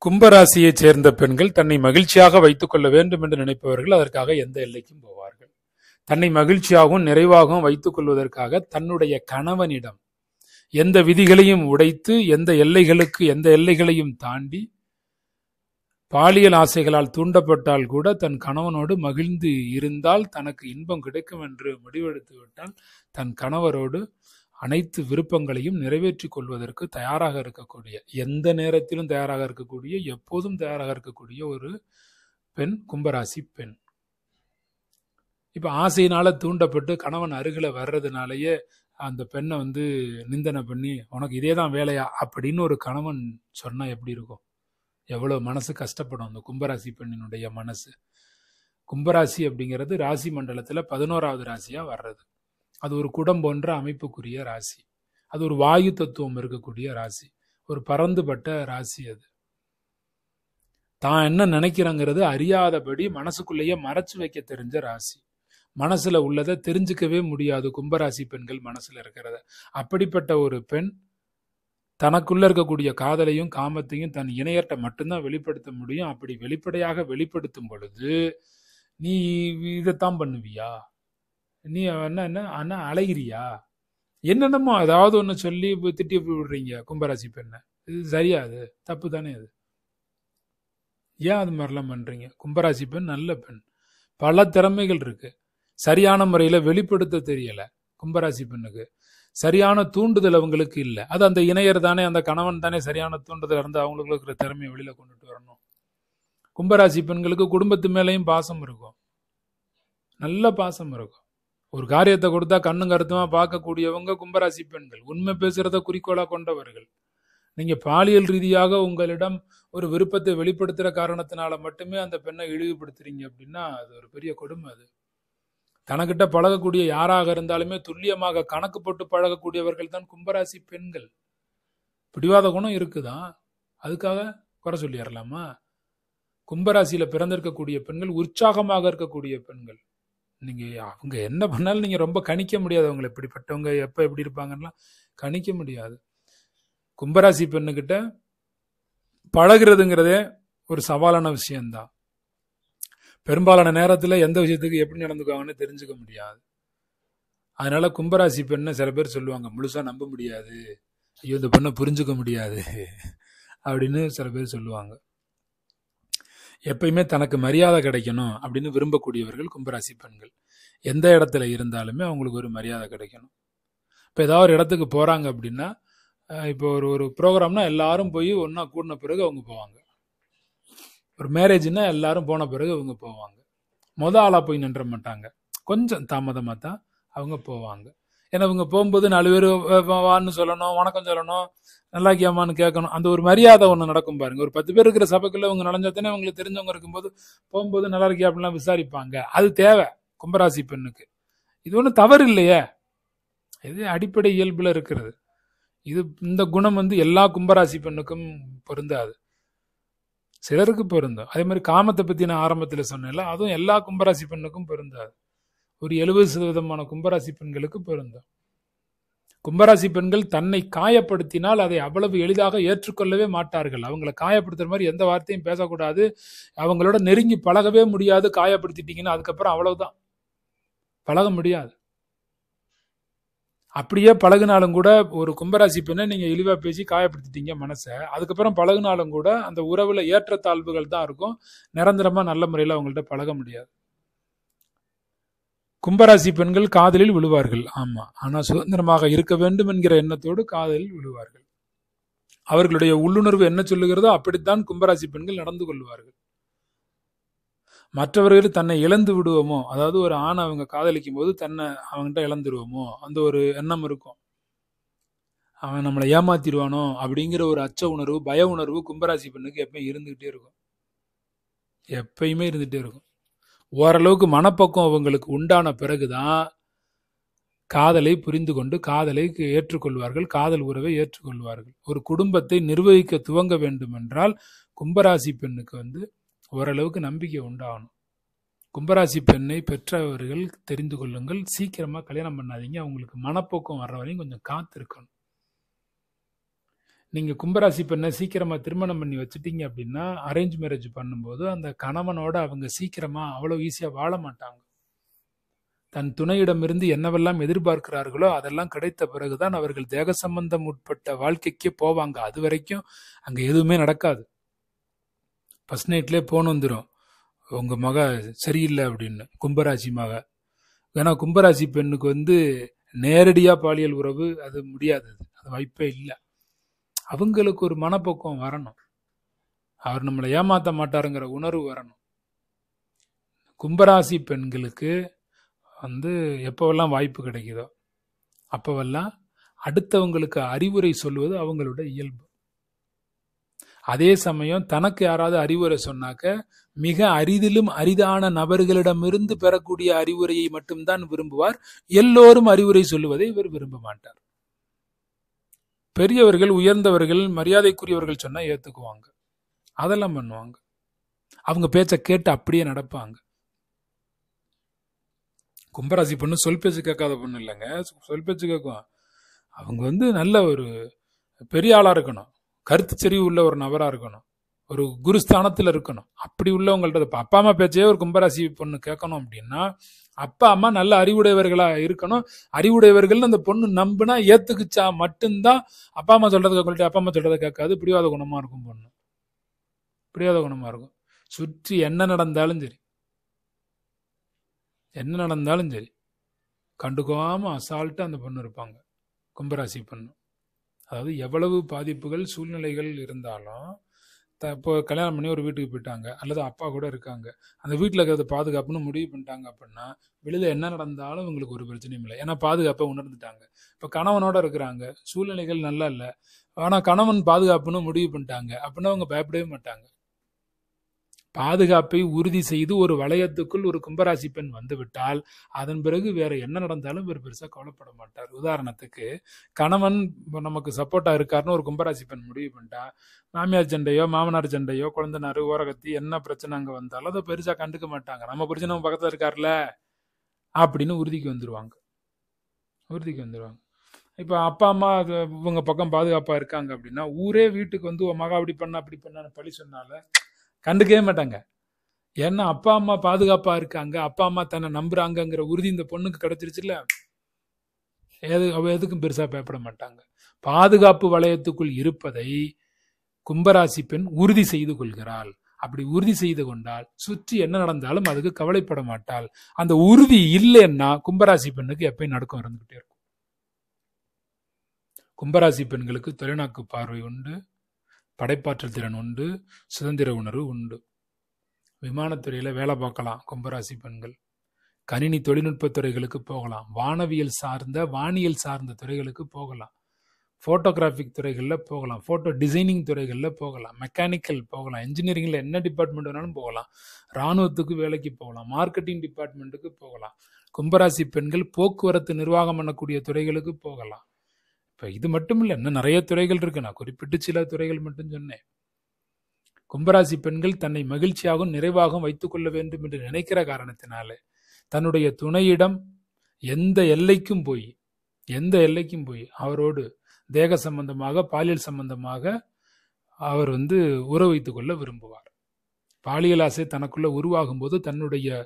கும்பராசியைச் சேர்ந்த பெண்கள் தன்னை மகிழ்ச்சியாக வைத்துக் கொள்ள வேண்டும் என்று நினைப்பவர்கள் அதற்காக எந்த எல்லைக்கும் போவார்கள். தன்னை மகிழ்ச்சியாகவும் நிறைவாகவும் வைத்துக் கொள்வதற்காக தன்னுடைய கணவனிடம் எந்த விதிகளையும் உடைத்து எந்த எல்லைகளையும் தாண்டி பாலியல் ஆசைகளால் தூண்டப்பட்டால் கூட தன் கணவனோடு மகிழ்ந்து இருந்தால் தனக்கு இன்பம் கிடைக்கும் என்று முடிவெடுத்து விட்டால் தன் கணவரோடு அனைத்து விருப்பங்களையும் நிறைவேற்றிக் கொள்வதற்கு தயாராக இருக்கக்கூடிய, எந்த நேரத்திலும் தயாராக இருக்கக்கூடிய, எப்போதும் தயாராக இருக்கக்கூடிய ஒரு பெண் கும்பராசி பெண். இப்ப ஆசையினால தூண்டப்பட்டு கணவன் அருகில வர்றதுனாலயே அந்த பெண்ணை நிந்தனை பண்ணி உனக்கு இதேதான் வேலையா அப்படின்னு ஒரு கணவன் சொன்னா எப்படி இருக்கும்? எவ்வளவு மனசு கஷ்டப்படும் அந்த கும்பராசி பெண்ணினுடைய மனசு. கும்பராசி அப்படிங்கிறது ராசி மண்டலத்துல 11வது ராசியா வர்றது. அது ஒரு குடம் போன்ற அமைப்புக்குரிய ராசி. அது ஒரு வாயு தத்துவம் இருக்கக்கூடிய ராசி. ஒரு பரந்துபட்ட ராசி. அது தான் என்ன நினைக்கிறங்கிறது அறியாதபடி மனசுக்குள்ளேயே மறைச்சு வைக்க தெரிஞ்ச ராசி. மனசுல உள்ளதை தெரிஞ்சுக்கவே முடியாது கும்பராசி பெண்கள் மனசுல இருக்கிறத. அப்படிப்பட்ட ஒரு பெண் தனக்குள்ள இருக்கக்கூடிய காதலையும் காமத்தையும் தன் இணையர்கிட்ட மட்டும்தான் வெளிப்படுத்த முடியும். அப்படி வெளிப்படையாக வெளிப்படுத்தும் பொழுது நீ இதைத்தான் பண்ணுவியா, நீ என்ன அலைகிறியா, என்னென்னமோ ஏதாவது ஒன்று சொல்லி திட்டி விடுறீங்க கும்பராசி பெண்ணை. இது சரியா? அது தப்பு தானே. அது ஏன் அது மாதிரிலாம் பண்றீங்க? கும்பராசி பெண் நல்ல பெண், பல திறமைகள் இருக்கு. சரியான முறையில வெளிப்படுத்த தெரியல கும்பராசி பெண்ணுக்கு. சரியான தூண்டுதல் அவங்களுக்கு இல்லை. அது அந்த இணையர் தானே, அந்த கணவன் தானே சரியான தூண்டுதல் இருந்து அவங்களுக்கு இருக்கிற திறமையை வெளியில கொண்டுட்டு வரணும். கும்பராசி பெண்களுக்கு குடும்பத்து மேலேயும் பாசம் இருக்கும், நல்ல பாசம் இருக்கும். ஒரு காரியத்தை கொடுத்தா கண்ணும் கருத்துமா பார்க்கக்கூடியவங்க கும்பராசி பெண்கள். உண்மை பேசுறத குறிக்கோளா கொண்டவர்கள். நீங்க பாலியல் ரீதியாக உங்களிடம் ஒரு விருப்பத்தை வெளிப்படுத்துற காரணத்தினால மட்டுமே அந்த பெண்ணை இழிவுபடுத்துறீங்க அப்படின்னா அது ஒரு பெரிய கொடுமை. அது தனக்கிட்ட பழகக்கூடிய யாராக இருந்தாலுமே துல்லியமாக கணக்கு போட்டு பழகக்கூடியவர்கள் தான் கும்பராசி பெண்கள். பிடிவாத குணம் இருக்குதான், அதுக்காக குறை சொல்லிடலாமா? கும்பராசியில பிறந்திருக்கக்கூடிய பெண்கள் உற்சாகமாக இருக்கக்கூடிய பெண்கள். நீங்க அவங்க என்ன பண்ணாலும் நீங்க ரொம்ப கணிக்க முடியாது. அவங்க எப்படிப்பட்டவங்க, எப்ப எப்படி இருப்பாங்கன்னா கணிக்க முடியாது. கும்பராசி பெண்ணுகிட்ட பழகிறதுங்கிறதே ஒரு சவாலான விஷயம்தான். பெரும்பாலான நேரத்துல எந்த விஷயத்துக்கு எப்படி நடந்துக்குவாங்கன்னு தெரிஞ்சுக்க முடியாது. அதனால கும்பராசி பெண்ணை சில பேர் சொல்லுவாங்க முழுசா நம்ப முடியாது, ஐயோ இந்த பெண்ணை புரிஞ்சுக்க முடியாது அப்படின்னு சில பேர் சொல்லுவாங்க. எப்பயுமே தனக்கு மரியாதை கிடைக்கணும் அப்படின்னு விரும்பக்கூடியவர்கள் கும்பராசி பெண்கள். எந்த இடத்துல இருந்தாலுமே அவங்களுக்கு ஒரு மரியாதை கிடைக்கணும். இப்போ ஏதாவது ஒரு இடத்துக்கு போறாங்க அப்படின்னா, இப்போ ஒரு ப்ரோக்ராம்னா எல்லாரும் போய் ஒன்னா கூடின பிறகு அவங்க போவாங்க. ஒரு மேரேஜ்னா எல்லாரும் போன பிறகு அவங்க போவாங்க. ஆளா போய் நின்ற மாட்டாங்க, கொஞ்சம் தாமதமாக தான் அவங்க போவாங்க. ஏன்னா அவங்க போகும்போது 4 பேர் வான்னு சொல்லணும், வணக்கம் சொல்லணும், நல்லா இருக்கியாமான்னு கேட்கணும். அந்த ஒரு மரியாதை ஒன்று நடக்கும் பாருங்க. ஒரு 10 பேர் இருக்கிற சபைக்குள்ள அவங்க நுழைஞ்சாத்தானே அவங்களுக்கு தெரிஞ்சவங்க இருக்கும்போது போகும்போது நல்லா இருக்கியா அப்படின்லாம் விசாரிப்பாங்க. அது தேவை கும்பராசி பெண்ணுக்கு. இது ஒன்றும் தவறு இல்லையே, இது அடிப்படை இயல்புல இருக்கிறது. இந்த குணம் எல்லா கும்பராசி பெண்ணுக்கும் பொருந்தாது, சிலருக்கு பொருந்தும். அதே மாதிரி காமத்தை பத்தி நான் ஆரம்பத்தில் சொன்னேன்ல, அதுவும் எல்லா கும்பராசி பெண்ணுக்கும் பொருந்தாது. ஒரு 70% கும்பராசி பெண்களுக்கு பொருந்தும். கும்பராசி பெண்கள் தன்னை காயப்படுத்தினால் அதை அவ்வளவு எளிதாக ஏற்றுக்கொள்ளவே மாட்டார்கள். அவங்களை காயப்படுத்துற மாதிரி எந்த வார்த்தையும் பேசக்கூடாது, அவங்களோட நெருங்கி பழகவே முடியாது. காயப்படுத்திட்டீங்கன்னா அதுக்கப்புறம் அவ்வளவுதான், பழக முடியாது. அப்படியே பழகுனாலும் கூட ஒரு கும்பராசி பெண்ணை நீங்க இழிவா பேசி காயப்படுத்திட்டீங்க மனசை, அதுக்கப்புறம் பழகுனாலும் கூட அந்த உறவுல ஏற்றத்தாழ்வுகள் தான் இருக்கும். நிரந்தரமா நல்ல முறையில் அவங்கள்ட்ட பழக முடியாது. கும்பராசி பெண்கள் காதலில் விழுவார்கள், ஆமா. ஆனா சுதந்திரமாக இருக்க வேண்டும் என்கிற எண்ணத்தோடு காதலில் விழுவார்கள். அவர்களுடைய உள்ளுணர்வு என்ன சொல்லுகிறதோ அப்படித்தான் கும்பராசி பெண்கள் நடந்து கொள்வார்கள். மற்றவர்கள் தன்னை இழந்து விடுவோமோ, அதாவது ஒரு ஆணை அவங்க காதலிக்கும் போது தன்னை அவங்ககிட்ட இழந்துருவோமோ அந்த ஒரு எண்ணம் இருக்கும். அவன் நம்மளை ஏமாத்திடுவானோ அப்படிங்கிற ஒரு அச்ச உணர்வு, பய உணர்வு கும்பராசி பெண்ணுக்கு எப்பயும் இருந்துகிட்டே இருக்கும், எப்பயுமே இருந்துகிட்டே இருக்கும். ஓரளவுக்கு மனப்பக்குவம் அவங்களுக்கு உண்டான பிறகுதான் காதலை புரிந்து கொண்டு காதலை ஏற்றுக்கொள்வார்கள், காதல் உறவை ஏற்றுக்கொள்வார்கள். ஒரு குடும்பத்தை நிர்வகிக்க துவங்க வேண்டும் என்றால் கும்பராசி பெண்ணுக்கு ஓரளவுக்கு நம்பிக்கை உண்டாகணும். கும்பராசி பெண்ணை பெற்றவர்கள் தெரிந்து கொள்ளுங்கள், சீக்கிரமா கல்யாணம் பண்ணாதீங்க. அவங்களுக்கு மனப்போக்கம் வர்ற வரையும் கொஞ்சம் காத்திருக்கணும். நீங்க கும்பராசி பெண்ணை சீக்கிரமா திருமணம் பண்ணி வச்சுட்டீங்க அப்படின்னா, அரேஞ்ச் மேரேஜ் பண்ணும்போது அந்த கணவனோட அவங்க சீக்கிரமா அவ்வளவு ஈஸியா வாழ மாட்டாங்க. தன் துணையிடமிருந்து என்னவெல்லாம் எதிர்பார்க்கிறார்களோ அதெல்லாம் கிடைத்த பிறகுதான் அவர்கள் தேக சம்பந்தம் உட்பட்ட வாழ்க்கைக்கே போவாங்க. அது வரைக்கும் அங்க எதுவுமே நடக்காது. ஃபர்ஸ்ட் நைட்லேயே போன் வந்துடும், உங்க மக சரியில்லை அப்படின்னு, கும்பராசி மக. ஏன்னா கும்பராசி பெண்ணுக்கு நேரடியா பாலியல் உறவு அது முடியாது, அது வாய்ப்பே இல்லை. அவங்களுக்கு ஒரு மனப்போக்கம் வரணும், அவர் நம்மளை ஏமாத்த மாட்டாருங்கிற உணர்வு வரணும். கும்பராசி பெண்களுக்கு எப்பவெல்லாம் வாய்ப்பு கிடைக்குதோ அப்பவெல்லாம் அடுத்தவங்களுக்கு அறிவுரை சொல்வது அவங்களோட இயல்பு. அதே சமயம் தனக்கு யாராவது அறிவுரை சொன்னாக்க மிக அரிதிலும் அரிதான நபர்களிடமிருந்து பெறக்கூடிய அறிவுரையை மட்டும்தான் விரும்புவார். எல்லோரும் அறிவுரை சொல்லுவதை இவர் விரும்ப மாட்டார். பெரியவர்கள், உயர்ந்தவர்கள், மரியாதைக்குரியவர்கள் சொன்னா ஏத்துக்குவாங்க, அதெல்லாம் பண்ணுவாங்க. அவங்க பேச்ச கேட்டு அப்படியே நடப்பாங்க. கும்பராசி பொண்ணு சொல் பேச்சு கேட்காத பொண்ணு இல்லைங்க, சொல் பேச்சு கேட்கும். அவங்க நல்ல ஒரு பெரிய ஆளா இருக்கணும், கருத்து செறிவு உள்ள ஒரு நபரா இருக்கணும், ஒரு குருஸ்தானத்துல இருக்கணும். அப்படி உள்ளவங்கள்ட்ட அப்பா அம்மா பேச்சே ஒரு கும்பராசி பொண்ணு கேட்கணும் அப்படின்னா அப்பா அம்மா நல்ல அறிவுடையவர்களா இருக்கணும். அறிவுடையவர்கள் அந்த பொண்ணு நம்புனா ஏத்துக்குச்சா மட்டும்தான் அப்பா அம்மா சொல்றதை கேட்கல, அப்பா அம்மா சொல்றதை கேட்காது. பிடிவாத குணமா இருக்கும் பொண்ணு, பிடிவாத குணமா இருக்கும். சுற்றி என்ன நடந்தாலும் சரி, என்ன நடந்தாலும் சரி கண்டுக்காம அசால்ட்டா அந்த பொண்ணு இருப்பாங்க, கும்பராசி பொண்ணு. அதாவது எவ்வளவு பாதிப்புகள் சூழ்நிலைகள் இருந்தாலும் இப்போ கல்யாணம் பண்ணி ஒரு வீட்டுக்கு போயிட்டாங்க, அல்லது அப்பா கூட இருக்காங்க, அந்த வீட்டில் இருக்கிறத பாதுகாப்புன்னு முடிவு பண்ணிட்டாங்க அப்படின்னா வெளியில என்ன நடந்தாலும் இவங்களுக்கு ஒரு பிரச்சனையும் இல்லை. ஏன்னா பாதுகாப்பை உணர்ந்துட்டாங்க. இப்போ கணவனோட இருக்கிறாங்க, சூழ்நிலைகள் நல்லா இல்லை, ஆனால் கணவன் பாதுகாப்புன்னு முடிவு பண்ணிட்டாங்க அப்படின்னா அவங்க பயப்படவே மாட்டாங்க. பாதுகாப்பை உறுதி செய்து ஒரு வளையத்துக்குள் ஒரு கும்பராசி பெண் வந்துவிட்டால் அதன் பிறகு வேற என்ன நடந்தாலும் இவர் பெருசா கவலைப்பட மாட்டார். உதாரணத்துக்கு கணவன் நமக்கு சப்போர்ட்டா இருக்காருன்னு ஒரு கும்பராசி பெண் முடிவு பண்ணிட்டா, மாமியார் சண்டையோ மாமனார் சண்டையோ குழந்தைனாரு ஓரகத்தி என்ன பிரச்சனை அங்க வந்தாலும் அதை பெருசா கண்டுக்க மாட்டாங்க. நம்ம புரிச்சு நம்ம பக்கத்துல இருக்காருல அப்படின்னு உறுதிக்கு வந்துருவாங்க. இப்ப அப்பா அம்மா இவங்க பக்கம் பாதுகாப்பா இருக்காங்க அப்படின்னா ஊரே வீட்டுக்கு மகா அப்படி பண்ண பழி சொன்னால கண்டுக்கவே மாட்டாங்க. ஏன்னா அப்பா அம்மா பாதுகாப்பா இருக்காங்க, அப்பா அம்மா தன்னை நம்புறாங்கிற உறுதி இந்த பொண்ணுக்கு கிடைச்சிருச்சுல்ல, எதுக்கும் பெருசா பயப்பட மாட்டாங்க. பாதுகாப்பு வளையத்துக்குள் இருப்பதை கும்பராசி பெண் உறுதி செய்து கொள்கிறாள். அப்படி உறுதி செய்து கொண்டால் சுற்றி என்ன நடந்தாலும் அதுக்கு கவலைப்பட மாட்டாள். அந்த உறுதி இல்லைன்னா கும்பராசி பெண்ணுக்கு எப்பயும் நடுக்கம் இருந்துகிட்டே இருக்கும். கும்பராசி பெண்களுக்கு தொலைநோக்கு பார்வை உண்டு, படைப்பாற்றல் திறன் உண்டு, சுதந்திர உணர்வு உண்டு. விமானத்துறையில வேலை பார்க்கலாம் கும்பராசி பெண்கள், கணினி தொழில்நுட்ப துறைகளுக்கு போகலாம், வானவியல் சார்ந்த வானியல் சார்ந்த துறைகளுக்கு போகலாம், போட்டோகிராபிக் துறைகளில் போகலாம், போட்டோ டிசைனிங் துறைகளில் போகலாம், மெக்கானிக்கல் போகலாம், இன்ஜினியரிங்ல என்ன டிபார்ட்மெண்ட் வேணாலும் போகலாம், இராணுவத்துக்கு வேலைக்கு போகலாம், மார்க்கெட்டிங் டிபார்ட்மெண்ட்டுக்கு போகலாம். கும்பராசி பெண்கள் போக்குவரத்து நிர்வாகம் பண்ணக்கூடிய துறைகளுக்கு போகலாம். இப்ப இது மட்டும் இல்லை, இன்னும் நிறைய துறைகள் இருக்கு, நான் குறிப்பிட்டு சில துறைகள் மட்டும் சொன்னேன். கும்பராசி பெண்கள் தன்னை மகிழ்ச்சியாகவும் நிறைவாகவும் வைத்துக் கொள்ள வேண்டும் என்று நினைக்கிற காரணத்தினால தன்னுடைய துணையிடம் எந்த எல்லைக்கும் போய் அவரோடு தேக சம்பந்தமாக பாலியல் சம்பந்தமாக அவர் உறவு வைத்துக் கொள்ள விரும்புவார். பாலியல் ஆசை தனக்குள்ள உருவாகும் போது தன்னுடைய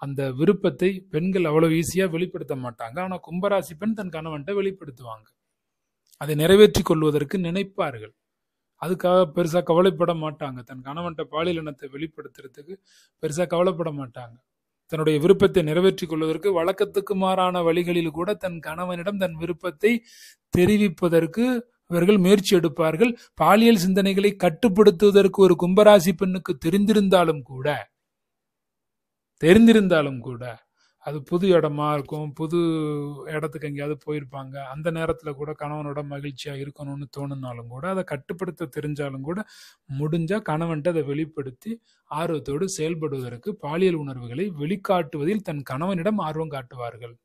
அந்த விருப்பத்தை பெண்கள் அவ்வளவு ஈஸியா வெளிப்படுத்த மாட்டாங்க. ஆனா கும்பராசி பெண் தன் கணவன்கிட்ட வெளிப்படுத்துவாங்க, அதை நிறைவேற்றி கொள்வதற்கு நினைப்பார்கள். அதுக்காக பெருசா கவலைப்பட மாட்டாங்க. தன் கணவன்கிட்ட பாலியல் இனத்தை வெளிப்படுத்துறதுக்கு பெருசா கவலைப்பட மாட்டாங்க. தன்னுடைய விருப்பத்தை நிறைவேற்றிக் கொள்வதற்கு வழக்கத்துக்கு மாறான வழிகளில் கூட தன் கணவனிடம் தன் விருப்பத்தை தெரிவிப்பதற்கு இவர்கள் முயற்சி எடுப்பார்கள். பாலியல் சிந்தனைகளை கட்டுப்படுத்துவதற்கு ஒரு கும்பராசி பெண்ணுக்கு தெரிந்திருந்தாலும் கூட அது புது இடமா இருக்கும், புது இடத்துக்கு எங்கேயாவது போயிருப்பாங்க, அந்த நேரத்துல கூட கணவனோட மகிழ்ச்சியா இருக்கணும்னு தோணுனாலும் கூட அதை கட்டுப்படுத்த தெரிஞ்சாலும் கூட முடிஞ்சா கணவன்ட்டு அதை வெளிப்படுத்தி ஆர்வத்தோடு செயல்படுவதற்கு பாலியல் உணர்வுகளை வெளிக்காட்டுவதில் தன் கணவனிடம் ஆர்வம் காட்டுவார்கள்.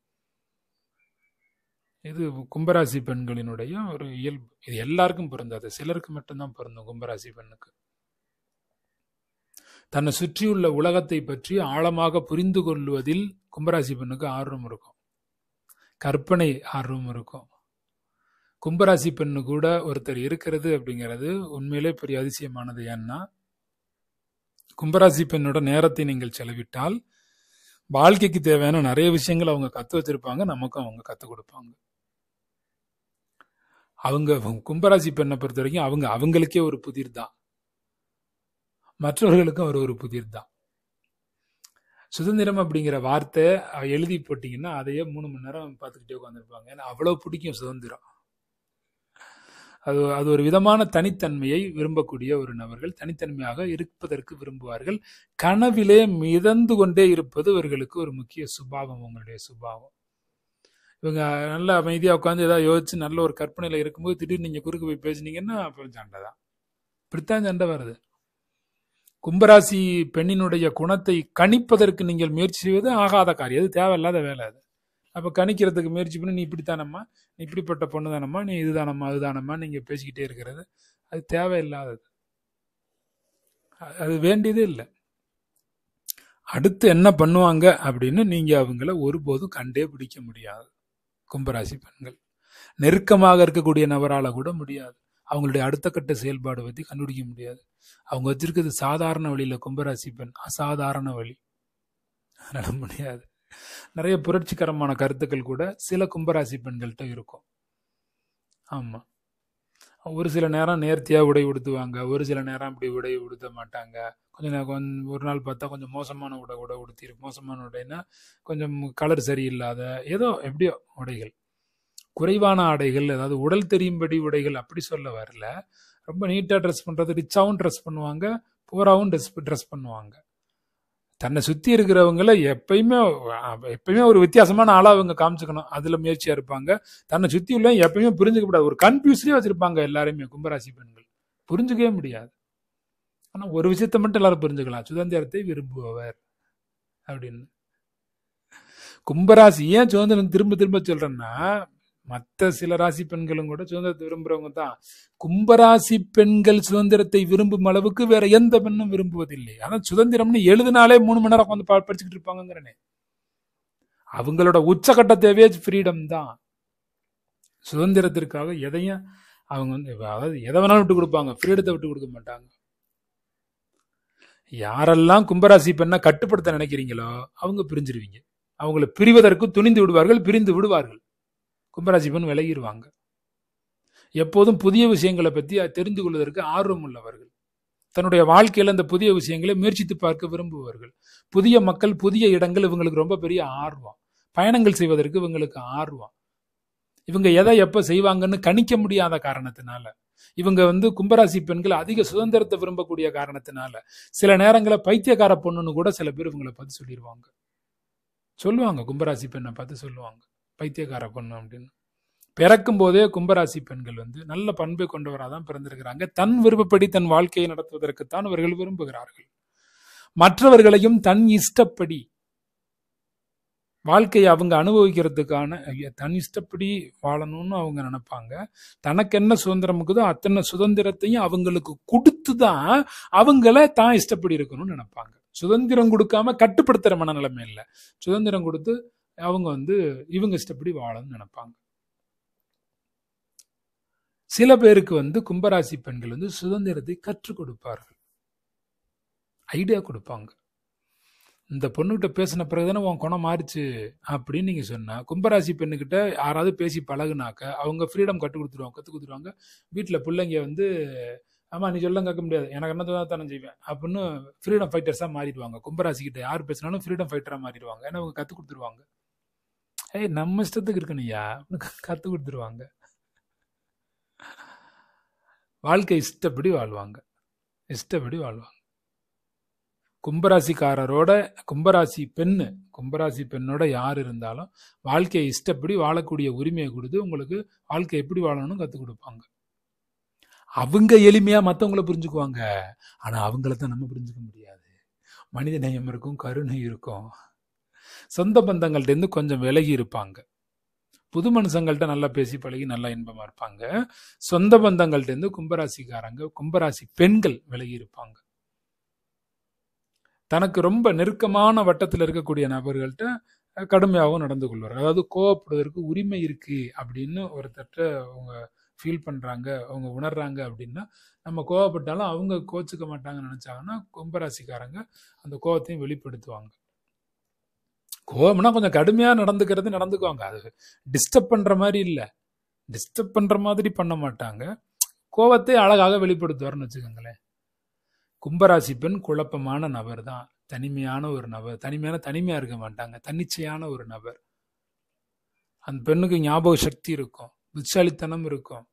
இது கும்பராசி பெண்களினுடைய ஒரு இயல்பு. இது எல்லாருக்கும் பொருந்தாது, சிலருக்கு மட்டும்தான் பொருந்தும். கும்பராசி பெண்ணுக்கு தன்னை சுற்றியுள்ள உலகத்தை பற்றி ஆழமாக புரிந்து கொள்வதில் கும்பராசி பெண்ணுக்கு ஆர்வம் இருக்கும், கற்பனை ஆர்வம் இருக்கும், கும்பராசி பெண்ணு கூட ஒருத்தர் இருக்கிறது அப்படிங்கிறது உண்மையிலே பெரிய அதிசயமானது. ஏன்னா கும்பராசி பெண்ணோட நேரத்தை நீங்கள் செலவிட்டால் வாழ்க்கைக்கு தேவையான நிறைய விஷயங்கள் அவங்க கத்து வச்சிருப்பாங்க, நமக்கும் அவங்க கத்துக் கொடுப்பாங்க. அவங்க கும்பராசி பெண்ணை பொறுத்த வரைக்கும் அவங்களுக்கே ஒரு புதிர் தான், மற்றவர்களுக்கும் ஒரு புதிர் தான். சுதந்திரம் அப்படிங்கிற வார்த்தை எழுதி போட்டீங்கன்னா அதையே 3 மணி நேரம் பார்த்துக்கிட்டே உட்காந்துருப்பாங்க. ஏன்னா அவ்வளவு பிடிக்கும் சுதந்திரம். அது ஒரு விதமான தனித்தன்மையை விரும்பக்கூடிய ஒரு நபர்கள், தனித்தன்மையாக இருப்பதற்கு விரும்புவார்கள். கனவிலே மிதந்து கொண்டே இருப்பது இவர்களுக்கு ஒரு முக்கிய சுபாவம், உங்களுடைய சுபாவம். இவங்க நல்ல அமைதியா உட்காந்து ஏதாவது யோசிச்சு நல்ல ஒரு கற்பனையில இருக்கும்போது திடீர்னு நீங்க குறுக்கு போய் பேசுனீங்கன்னா அப்புறம் சண்டை தான். இப்படித்தான் சண்டை வருது. கும்பராசி பெண்ணினுடைய குணத்தை கணிப்பதற்கு நீங்கள் முயற்சி செய்வது ஆகாத காரியம், அது தேவையில்லாத வேலை. அது அப்ப கணிக்கிறதுக்கு முயற்சி பண்ணி நீ இப்படித்தானம்மா, நீ இப்படிப்பட்ட பொண்ணு தானம்மா, நீ இதுதானம்மா அதுதானம்மா நீங்க பேசிக்கிட்டே இருக்கிறது அது தேவையில்லாதது, அது வேண்டியதே இல்லை. அடுத்து என்ன பண்ணுவாங்க அப்படின்னு நீங்க அவங்கள ஒருபோதும் கண்டே பிடிக்க முடியாது. கும்பராசி பெண்கள் நெருக்கமாக இருக்கக்கூடிய நபரால கூட முடியாது. அவங்களுடைய அடுத்த கட்ட செயல்பாடு பத்தி கண்டுபிடிக்க முடியாது. அவங்க வச்சிருக்கிறது சாதாரண வழியில, கும்பராசி பெண் அசாதாரண வழி, அதனால முடியாது. நிறைய புரட்சிகரமான கருத்துக்கள் கூட சில கும்பராசி பெண்கள்கிட்ட இருக்கும். ஆமா, ஒரு சில நேரம் நேர்த்தியா உடை உடுத்துவாங்க, ஒரு சில நேரம் அப்படி உடை உடுத்த மாட்டாங்க. கொஞ்சம் ஒரு நாள் பார்த்தா கொஞ்சம் மோசமான உடை உடுத்தி, மோசமான உடைன்னா கொஞ்சம் கலர் சரியில்லாத ஏதோ எப்படியோ உடைகள், குறைவான ஆடைகள், அதாவது உடல் தெரியும்படி உடைகள் அப்படி சொல்ல வரல. ரொம்ப நீட்டா ட்ரெஸ் பண்றது, ரிச்சாவும் ட்ரெஸ் பண்ணுவாங்க, பூராவும் ட்ரெஸ் பண்ணுவாங்க. தன்னை சுத்தி இருக்கிறவங்கள எப்பயுமே ஒரு வித்தியாசமான ஆளா அவங்க காமிச்சுக்கணும், அதுல முயற்சியா இருப்பாங்க. தன்னை சுத்தி உள்ள எப்பயுமே புரிஞ்சுக்கப்படாது, ஒரு கன்ஃபியூஸ்லயே வச்சிருப்பாங்க எல்லாருமே கும்பராசி பெண்கள், புரிஞ்சுக்கவே முடியாது. ஆனா ஒரு விஷயத்த மட்டும் எல்லாரும் புரிஞ்சுக்கலாம், சுதந்திரத்தை விரும்புபவர் அப்படின்னு. கும்பராசி ஏன் சுதந்திரம் திரும்ப திரும்ப சொல்றேன்னா, மற்ற சில ராசி பெண்களும் கூட சுதந்திரத்தை விரும்புறவங்க தான். கும்பராசி பெண்கள் சுதந்திரத்தை விரும்பும் அளவுக்கு வேற எந்த பெண்ணும் விரும்புவதில்லை. ஆனா சுதந்திரம்னு எழுதினாலே 3 மணி நேரம் வந்து படிச்சுக்கிட்டு இருப்பாங்கிறனே. அவங்களோட உச்சகட்ட தேவையே ஃப்ரீடம் தான். சுதந்திரத்திற்காக எதையும் அவங்க அதாவது எதை வேணாலும் விட்டு கொடுப்பாங்க, ஃப்ரீடத்தை விட்டு கொடுக்க மாட்டாங்க. யாரெல்லாம் கும்பராசி பெண்ணை கட்டுப்படுத்த நினைக்கிறீங்களோ அவங்க பிரிஞ்சிருவீங்க. அவங்களை பிரிவதற்கு துணிந்து விடுவார்கள், பிரிந்து விடுவார்கள். கும்பராசி பெண் விலகிடுவாங்க. எப்போதும் புதிய விஷயங்களை பற்றி தெரிந்து கொள்வதற்கு ஆர்வம் உள்ளவர்கள், தன்னுடைய வாழ்க்கையில் அந்த புதிய விஷயங்களை முயற்சித்து பார்க்க விரும்புவார்கள். புதிய மக்கள், புதிய இடங்கள் இவங்களுக்கு ரொம்ப பெரிய ஆர்வம். பயணங்கள் செய்வதற்கு இவங்களுக்கு ஆர்வம். இவங்க எதை எப்ப செய்வாங்கன்னு கணிக்க முடியாத காரணத்தினால, இவங்க கும்பராசி பெண்கள் அதிக சுதந்திரத்தை விரும்பக்கூடிய காரணத்தினால சில நேரங்களை பைத்தியக்கார பொண்ணுன்னு கூட சில பேர் இவங்களை பார்த்து சொல்லுவாங்க. கும்பராசி பெண்ணை பார்த்து சொல்லுவாங்க பைத்தியக்கார பொண்ணு அப்படின்னு. பிறக்கும் போதே கும்பராசி பெண்கள் நல்ல பண்பை கொண்டவராக தான் பிறந்திருக்கிறாங்க. தன் விருப்பப்படி தன் வாழ்க்கையை நடத்துவதற்குத்தான் அவர்கள் விரும்புகிறார்கள். மற்றவர்களையும் தன் இஷ்டப்படி வாழ்க்கையை அவங்க அனுபவிக்கிறதுக்கான தன் இஷ்டப்படி வாழணும்னு அவங்க நினைப்பாங்க. தனக்கு என்ன சுதந்திரம் இருக்குதோ அத்தனை சுதந்திரத்தையும் அவங்களுக்கு கொடுத்துதான் அவங்கள தான் இஷ்டப்படி இருக்கணும்னு நினைப்பாங்க. சுதந்திரம் கொடுக்காம கட்டுப்படுத்துற மனநிலைமை இல்லை, சுதந்திரம் கொடுத்து அவங்க இவங்க இஷ்டப்படி வாழணும்னு நினைப்பாங்க. சில பேருக்கு கும்பராசி பெண்கள் சுதந்திரத்தை கற்றுக் கொடுப்பார்கள், ஐடியா கொடுப்பாங்க. இந்த பொண்ணுகிட்ட பேசின பிறகுதானே உன் குணம் மாறிச்சு அப்படின்னு நீங்க சொன்னா, கும்பராசி பெண்ணுகிட்ட யாராவது பேசி பழகுனாக்க அவங்க ஃப்ரீடம் கற்றுக் கொடுத்துருவாங்க. வீட்டுல பிள்ளைங்க ஆமா நீ சொல்ல கேட்க முடியாது, எனக்கு என்ன தானே செய்வேன் அப்படின்னு ஃப்ரீடம் ஃபைட்டர்ஸா மாறிடுவாங்க. கும்பராசி கிட்ட யார் பேசினாலும் ஃப்ரீடம் ஃபைட்டரா மாறிடுவாங்க. ஏன்னா அவங்க கத்துக் கொடுத்துருவாங்க. நம்ம இஷ்டத்துக்கு இருக்கணும்யா கத்து கொடுத்துருவாங்க. வாழ்க்கை இஷ்டப்படி வாழ்வாங்க. கும்பராசி பெண்ணோட யார் இருந்தாலும் வாழ்க்கையை இஷ்டப்படி வாழக்கூடிய உரிமையை கொடுத்து உங்களுக்கு வாழ்க்கை எப்படி வாழணும்னு கத்துக் கொடுப்பாங்க. அவங்க எளிமையா மற்றவங்களை புரிஞ்சுக்குவாங்க, ஆனா அவங்கள தான் நம்ம புரிஞ்சுக்க முடியாது. மனித நேயம் இருக்கும், கருணை இருக்கும். சொந்த பந்தங்கள்ட்ட இருந்து கொஞ்சம் விலகி இருப்பாங்க. புது மனுஷங்கள்ட்ட நல்லா பேசி பழகி நல்லா இன்பமா இருப்பாங்க. சொந்த பந்தங்கள்ட்ட இருந்து கும்பராசி பெண்கள் விலகி இருப்பாங்க. தனக்கு ரொம்ப நெருக்கமான வட்டத்தில் இருக்கக்கூடிய நபர்கள்ட்ட கடுமையாகவும் நடந்து கொள்வார்கள். அதாவது கோவப்படுவதற்கு உரிமை இருக்கு அப்படின்னு ஒருத்தட்ட அவங்க ஃபீல் பண்றாங்க, அவங்க உணர்றாங்க அப்படின்னா, நம்ம கோவப்பட்டாலும் அவங்க கோச்சுக்க மாட்டாங்கன்னு நினைச்சாங்கன்னா கும்பராசிக்காரங்க அந்த கோவத்தையும் வெளிப்படுத்துவாங்க. கோவம்னா கொஞ்சம் கடுமையா நடந்துக்குவாங்க. அது டிஸ்டர்ப் பண்ற மாதிரி இல்லை, டிஸ்டர்ப் பண்ற மாதிரி பண்ண மாட்டாங்க. கோவத்தை அழகாக வெளிப்படுத்துவார்னு வச்சுக்கோங்களேன். கும்பராசி பெண் குழப்பமான நபர் தான், தனிமையான ஒரு நபர். தனிமையா இருக்க மாட்டாங்க, தன்னிச்சையான ஒரு நபர். அந்த பெண்ணுக்கு ஞாபக சக்தி இருக்கும், புத்திசாலித்தனம் இருக்கும்.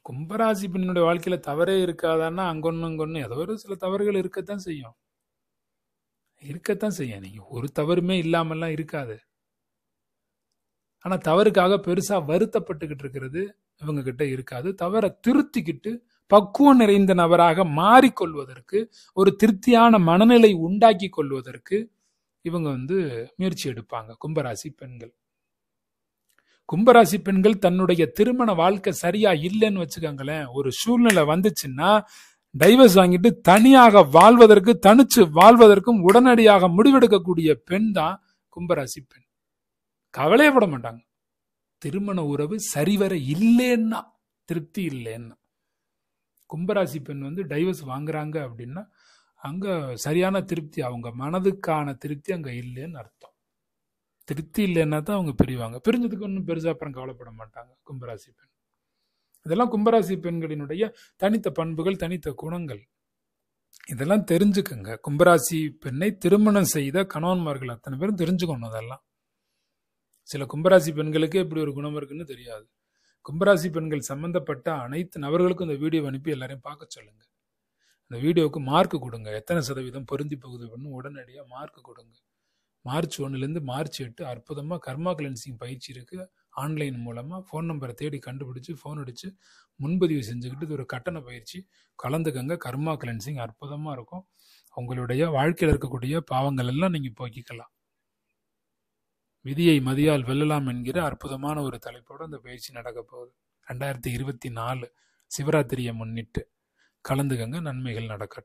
கும்பராசி பெண்ணுடைய வாழ்க்கையில தவறே இருக்காதான்னா அங்கொன்னு ஏதோ ஒரு சில தவறுகள் இருக்கத்தான் செய்யும். நீங்க ஒரு தவறுமே இல்லாமல்லாம் இருக்காது. ஆனா தவறுக்காக பெருசா வருத்தப்பட்டுக்கிட்டு இருக்கிறது இவங்க கிட்ட இருக்காது. தவறை திருத்திக்கிட்டு பக்குவம் நிறைந்த நபராக மாறிக்கொள்வதற்கு, ஒரு திருப்தியான மனநிலை உண்டாக்கி கொள்வதற்கு இவங்க முயற்சி எடுப்பாங்க. கும்பராசி பெண்கள் தன்னுடைய திருமண வாழ்க்கை சரியா இல்லைன்னு வச்சுக்கோங்களேன், ஒரு சூழ்நிலை வந்துச்சுன்னா டைவர்ஸ் வாங்கிட்டு தனியாக வாழ்வதற்கு, தனிச்சு வாழ்வதற்கும் உடனடியாக முடிவெடுக்கக்கூடிய பெண் தான் கும்பராசி பெண். கவலையப்பட மாட்டாங்க. திருமண உறவு சரிவர இல்லைன்னா, திருப்தி இல்லைன்னா, கும்பராசி பெண் டைவர்ஸ் வாங்குறாங்க அப்படின்னா அங்க சரியான திருப்தி, அவங்க மனதுக்கான திருப்தி அங்க இல்லைன்னு அர்த்தம். திருப்தி இல்லைன்னா தான் அவங்க பிரிவாங்க. பிரிஞ்சதுக்கு ஒன்றும் பெருசா அப்புறம் கவலைப்பட மாட்டாங்க கும்பராசி பெண். இதெல்லாம் கும்பராசி பெண்களினுடைய தனித்த பண்புகள், தனித்த குணங்கள். இதெல்லாம் தெரிஞ்சுக்கங்க. கும்பராசி பெண்ணை திருமணம் செய்த கணவன்மார்கள் அத்தனை பேரும் தெரிஞ்சுக்கணும். அதெல்லாம் சில கும்பராசி பெண்களுக்கு எப்படி ஒரு குணம் இருக்குன்னு தெரியாது. கும்பராசி பெண்கள் சம்பந்தப்பட்ட அனைத்து நபர்களுக்கும் இந்த வீடியோ அனுப்பி எல்லாரையும் பார்க்க சொல்லுங்க. இந்த வீடியோவுக்கு மார்க் கொடுங்க. எத்தனை சதவீதம் பொருந்தி போகுது அப்படின்னு உடனடியாக மார்க் கொடுங்க. மார்ச் 1 மார்ச் 8 அற்புதமாக கர்மா கிளென்சிங் பயிற்சி இருக்கு. ஆன்லைன் மூலமாக ஃபோன் நம்பரை தேடி கண்டுபிடிச்சு ஃபோன் அடித்து முன்பதிவு செஞ்சுக்கிட்டு இது ஒரு கட்டண பயிற்சி, கலந்துக்கங்க. கர்மா கிளென்சிங் அற்புதமாக இருக்கும். உங்களுடைய வாழ்க்கையில் இருக்கக்கூடிய பாவங்கள் எல்லாம் நீங்கள் போக்கிக்கலாம். விதியை மதியால் வெல்லலாம் என்கிற அற்புதமான ஒரு தலைப்போடு அந்த பயிற்சி நடக்க போகுது. 2024 சிவராத்திரியை முன்னிட்டு கலந்துக்கங்க. நன்மைகள் நடக்கட்டும்.